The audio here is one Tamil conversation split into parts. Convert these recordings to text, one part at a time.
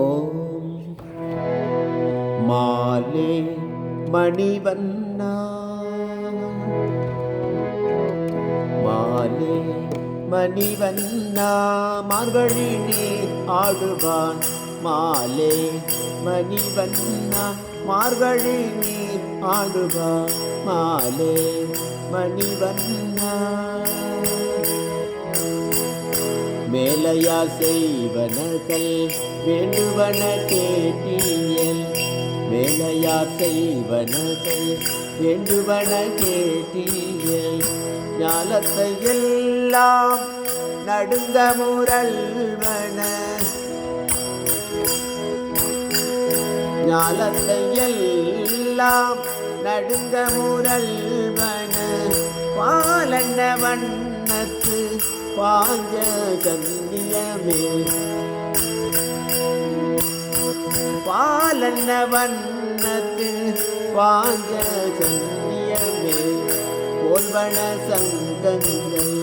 ஓம் மாலே மணிவண்ணா, மாலே மணிவண்ணா, மார்கழி நீர் ஆடுவான். மாலே மணிவண்ணா, மார்கழி நீர் ஆடுவான். மாலே மணிவண்ணா, மேலையா செய்வனர்கள் வேண்டுவன கேட்டியல். மேலையா செய்வனர்கள் வேண்டுவன கேட்டியல். ஞாலத்தை எல்லாம் நடுங்க முரல்வன, ஞாலத்தை எல்லாம் நடுங்க முரல்வன. பாலன்ன வண்ணத்து பாஞ்ச சந்தியமே, பாலன்ன வண்ணத்து பாஞ்ச சந்தியமே. போல்வன சங்கங்கள்,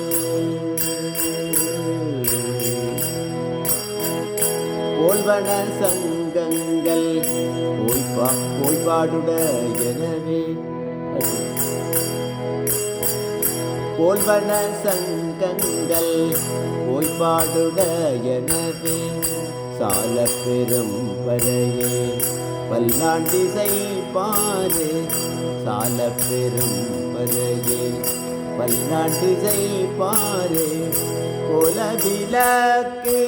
போல்வன சங்கங்கள். போய்பாடுடையனவே, போல்வன சங்கங்கள் போய்பாடுடையனவே. சால பெரும் வரையே பல்லாண்டிசை பாரு, சால பெரும் வரையே பல்லாண்டிசை பாரு. கோல விளக்கே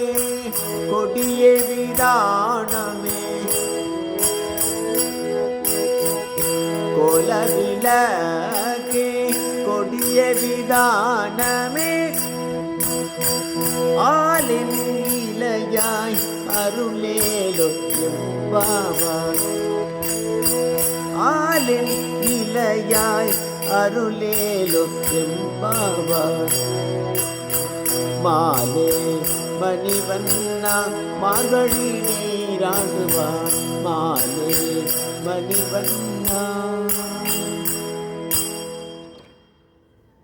கொடிய விதானமே, கோல விளக்கே கொடிய விதானமே. ஆலின் இலையாய் அருளேலோ எம்பாவாய், ஆலின் இலையாய் அருளேலோ எம்பாவாய். மாலே மணிவண்ணா, மார்கழி நீராடுவான். மாலே மணிவண்ணா.